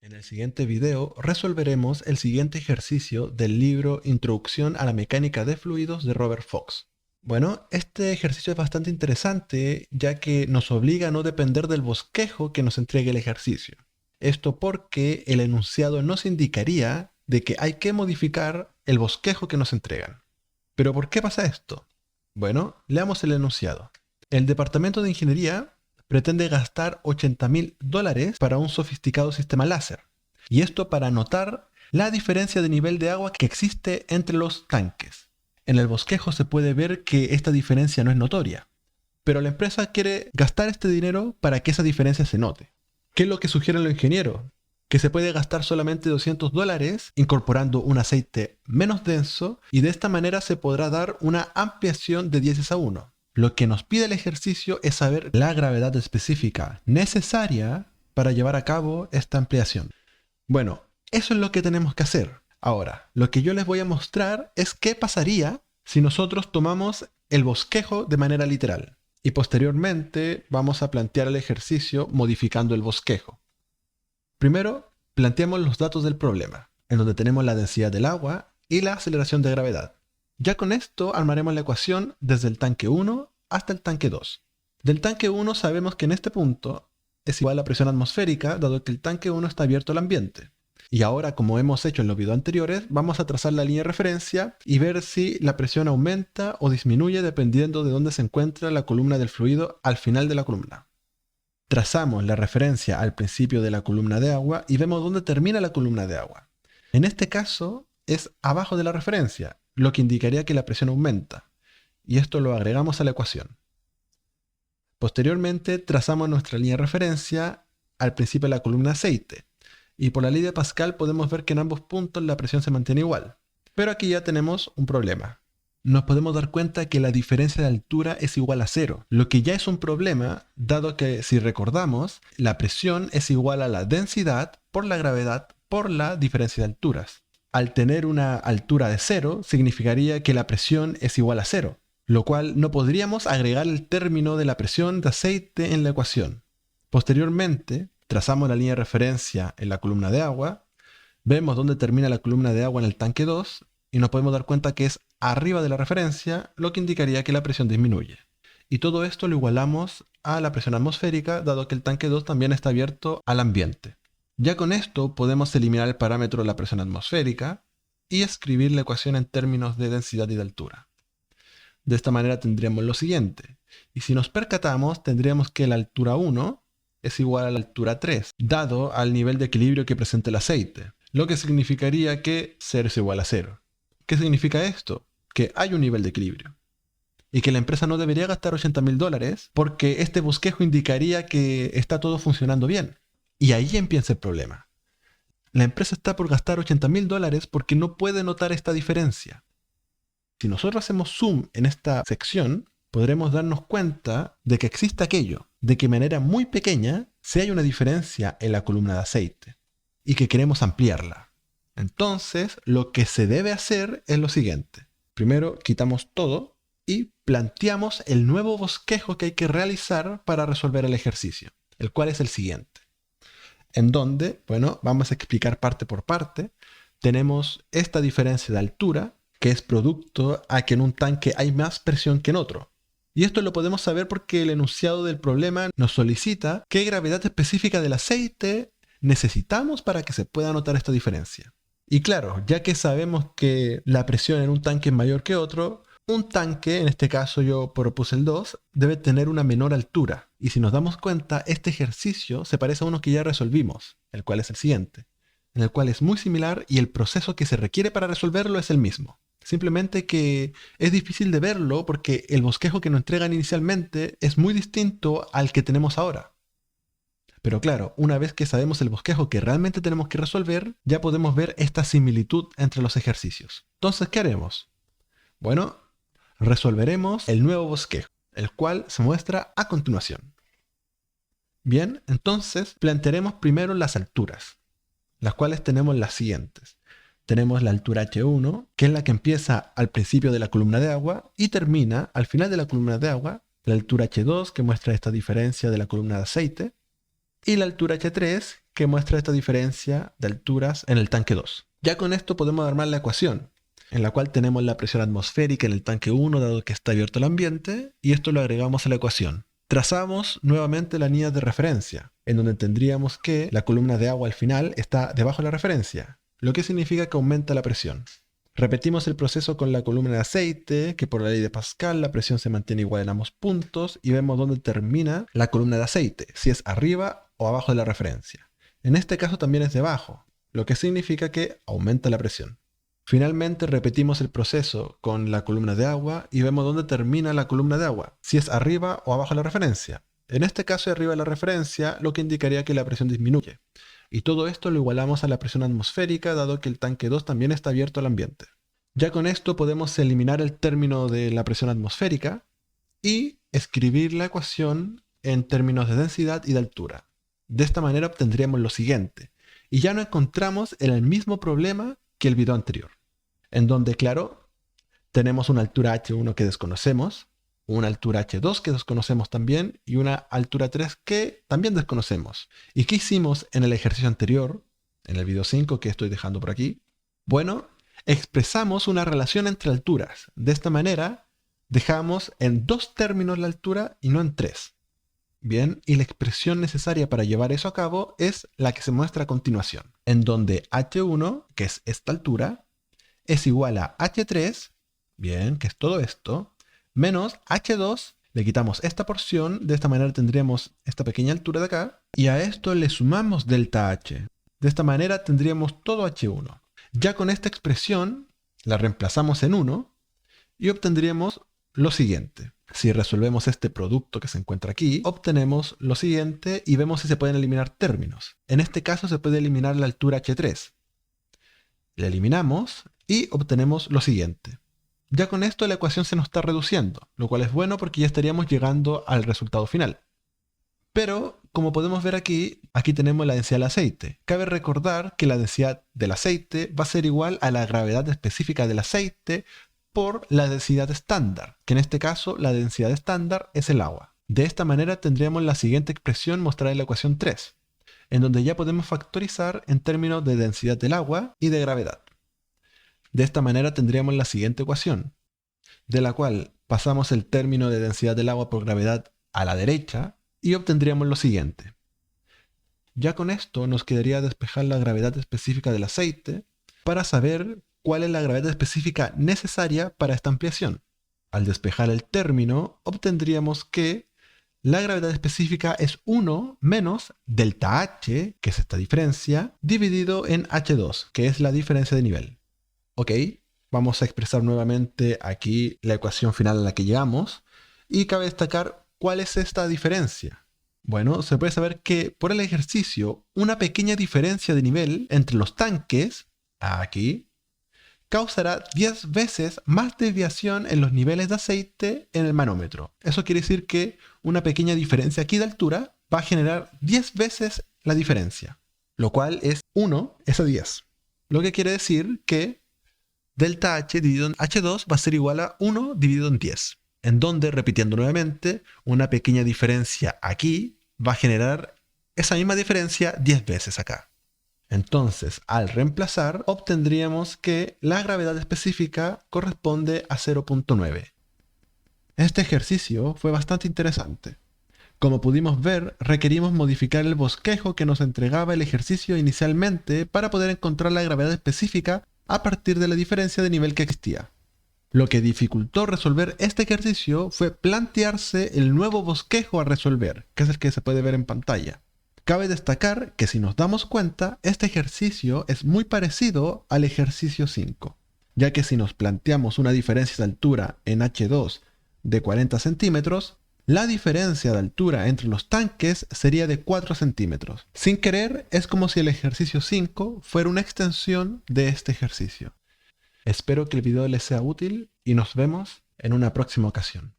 En el siguiente video resolveremos el siguiente ejercicio del libro Introducción a la mecánica de fluidos de Robert Fox. Bueno, este ejercicio es bastante interesante ya que nos obliga a no depender del bosquejo que nos entregue el ejercicio. Esto porque el enunciado nos indicaría de que hay que modificar el bosquejo que nos entregan. ¿Pero por qué pasa esto? Bueno, leamos el enunciado. El Departamento de Ingeniería pretende gastar $80.000 para un sofisticado sistema láser. Y esto para notar la diferencia de nivel de agua que existe entre los tanques. En el bosquejo se puede ver que esta diferencia no es notoria, pero la empresa quiere gastar este dinero para que esa diferencia se note. ¿Qué es lo que sugieren los ingenieros? Que se puede gastar solamente $200 incorporando un aceite menos denso y de esta manera se podrá dar una ampliación de 10⁻⁴. Lo que nos pide el ejercicio es saber la gravedad específica necesaria para llevar a cabo esta ampliación. Bueno, eso es lo que tenemos que hacer. Ahora, lo que yo les voy a mostrar es qué pasaría si nosotros tomamos el bosquejo de manera literal. Y posteriormente vamos a plantear el ejercicio modificando el bosquejo. Primero, planteamos los datos del problema, en donde tenemos la densidad del agua y la aceleración de gravedad. Ya con esto armaremos la ecuación desde el tanque 1 hasta el tanque 2. Del tanque 1 sabemos que en este punto es igual a la presión atmosférica, dado que el tanque 1 está abierto al ambiente. Y ahora, como hemos hecho en los videos anteriores, vamos a trazar la línea de referencia y ver si la presión aumenta o disminuye dependiendo de dónde se encuentra la columna del fluido al final de la columna. Trazamos la referencia al principio de la columna de agua y vemos dónde termina la columna de agua. En este caso es abajo de la referencia, lo que indicaría que la presión aumenta. Y esto lo agregamos a la ecuación. Posteriormente trazamos nuestra línea de referencia al principio de la columna aceite. Y por la ley de Pascal podemos ver que en ambos puntos la presión se mantiene igual. Pero aquí ya tenemos un problema. Nos podemos dar cuenta que la diferencia de altura es igual a 0, lo que ya es un problema, dado que, si recordamos, la presión es igual a la densidad por la gravedad por la diferencia de alturas. Al tener una altura de 0, significaría que la presión es igual a 0, lo cual no podríamos agregar el término de la presión de aceite en la ecuación. Posteriormente, trazamos la línea de referencia en la columna de agua, vemos dónde termina la columna de agua en el tanque 2 y nos podemos dar cuenta que es arriba de la referencia, lo que indicaría que la presión disminuye. Y todo esto lo igualamos a la presión atmosférica, dado que el tanque 2 también está abierto al ambiente. Ya con esto podemos eliminar el parámetro de la presión atmosférica y escribir la ecuación en términos de densidad y de altura. De esta manera tendríamos lo siguiente. Y si nos percatamos, tendríamos que la altura 1 es igual a la altura 3, dado al nivel de equilibrio que presenta el aceite, lo que significaría que 0 es igual a 0. ¿Qué significa esto? Que hay un nivel de equilibrio. Y que la empresa no debería gastar $80.000 porque este bosquejo indicaría que está todo funcionando bien. Y ahí empieza el problema. La empresa está por gastar $80.000 porque no puede notar esta diferencia. Si nosotros hacemos zoom en esta sección, podremos darnos cuenta de que existe aquello, de que de manera muy pequeña si hay una diferencia en la columna de aceite y que queremos ampliarla. Entonces, lo que se debe hacer es lo siguiente. Primero, quitamos todo y planteamos el nuevo bosquejo que hay que realizar para resolver el ejercicio, el cual es el siguiente. En donde, bueno, vamos a explicar parte por parte. Tenemos esta diferencia de altura, que es producto a que en un tanque hay más presión que en otro. Y esto lo podemos saber porque el enunciado del problema nos solicita qué gravedad específica del aceite necesitamos para que se pueda notar esta diferencia. Y claro, ya que sabemos que la presión en un tanque es mayor que otro, un tanque, en este caso yo propuse el 2, debe tener una menor altura. Y si nos damos cuenta, este ejercicio se parece a uno que ya resolvimos, el cual es el siguiente, en el cual es muy similar y el proceso que se requiere para resolverlo es el mismo. Simplemente que es difícil de verlo porque el bosquejo que nos entregan inicialmente es muy distinto al que tenemos ahora. Pero claro, una vez que sabemos el bosquejo que realmente tenemos que resolver, ya podemos ver esta similitud entre los ejercicios. Entonces, ¿qué haremos? Bueno, resolveremos el nuevo bosquejo, el cual se muestra a continuación. Bien, entonces plantearemos primero las alturas, las cuales tenemos las siguientes. Tenemos la altura H1, que es la que empieza al principio de la columna de agua y termina al final de la columna de agua. La altura H2, que muestra esta diferencia de la columna de aceite. Y la altura H3, que muestra esta diferencia de alturas en el tanque 2. Ya con esto podemos armar la ecuación, en la cual tenemos la presión atmosférica en el tanque 1, dado que está abierto el ambiente, y esto lo agregamos a la ecuación. Trazamos nuevamente la línea de referencia, en donde tendríamos que la columna de agua al final está debajo de la referencia, lo que significa que aumenta la presión. Repetimos el proceso con la columna de aceite, que por la ley de Pascal la presión se mantiene igual en ambos puntos, y vemos dónde termina la columna de aceite, si es arriba o abajo de la referencia. En este caso también es debajo, lo que significa que aumenta la presión. Finalmente repetimos el proceso con la columna de agua y vemos dónde termina la columna de agua, si es arriba o abajo de la referencia. En este caso arriba de la referencia, lo que indicaría que la presión disminuye. Y todo esto lo igualamos a la presión atmosférica, dado que el tanque 2 también está abierto al ambiente. Ya con esto podemos eliminar el término de la presión atmosférica y escribir la ecuación en términos de densidad y de altura. De esta manera obtendríamos lo siguiente. Y ya nos encontramos en el mismo problema que el video anterior, en donde, claro, tenemos una altura H1 que desconocemos, una altura H2 que desconocemos también y una altura 3 que también desconocemos. ¿Y qué hicimos en el ejercicio anterior, en el video 5 que estoy dejando por aquí? Bueno, expresamos una relación entre alturas. De esta manera, dejamos en 2 términos la altura y no en 3. Bien, y la expresión necesaria para llevar eso a cabo es la que se muestra a continuación, en donde H1, que es esta altura, es igual a H3, bien, que es todo esto, menos H2, le quitamos esta porción, de esta manera tendríamos esta pequeña altura de acá, y a esto le sumamos delta H. De esta manera tendríamos todo H1. Ya con esta expresión, la reemplazamos en 1, y obtendríamos lo siguiente. Si resolvemos este producto que se encuentra aquí, obtenemos lo siguiente y vemos si se pueden eliminar términos. En este caso se puede eliminar la altura H3. La eliminamos y obtenemos lo siguiente. Ya con esto la ecuación se nos está reduciendo, lo cual es bueno porque ya estaríamos llegando al resultado final. Pero, como podemos ver aquí tenemos la densidad del aceite. Cabe recordar que la densidad del aceite va a ser igual a la gravedad específica del aceite por la densidad estándar, que en este caso la densidad estándar es el agua. De esta manera tendríamos la siguiente expresión mostrada en la ecuación 3, en donde ya podemos factorizar en términos de densidad del agua y de gravedad. De esta manera tendríamos la siguiente ecuación, de la cual pasamos el término de densidad del agua por gravedad a la derecha y obtendríamos lo siguiente. Ya con esto nos quedaría despejar la gravedad específica del aceite para saber cuál es la gravedad específica necesaria para esta ampliación. Al despejar el término, obtendríamos que la gravedad específica es 1 menos delta H, que es esta diferencia, dividido en H2, que es la diferencia de nivel. Ok, vamos a expresar nuevamente aquí la ecuación final a la que llegamos, y cabe destacar cuál es esta diferencia. Bueno, se puede saber que por el ejercicio, una pequeña diferencia de nivel entre los tanques, aquí, causará 10 veces más desviación en los niveles de aceite en el manómetro. Eso quiere decir que una pequeña diferencia aquí de altura va a generar 10 veces la diferencia, lo cual es 1 es a 10. Lo que quiere decir que delta H dividido en H2 va a ser igual a 1 dividido en 10, en donde, repitiendo nuevamente, una pequeña diferencia aquí va a generar esa misma diferencia 10 veces acá. Entonces, al reemplazar, obtendríamos que la gravedad específica corresponde a 0.9. Este ejercicio fue bastante interesante. Como pudimos ver, requerimos modificar el bosquejo que nos entregaba el ejercicio inicialmente para poder encontrar la gravedad específica a partir de la diferencia de nivel que existía. Lo que dificultó resolver este ejercicio fue plantearse el nuevo bosquejo a resolver, que es el que se puede ver en pantalla. Cabe destacar que si nos damos cuenta, este ejercicio es muy parecido al ejercicio 5, ya que si nos planteamos una diferencia de altura en H2 de 40 centímetros, la diferencia de altura entre los tanques sería de 4 centímetros. Sin querer, es como si el ejercicio 5 fuera una extensión de este ejercicio. Espero que el video les sea útil y nos vemos en una próxima ocasión.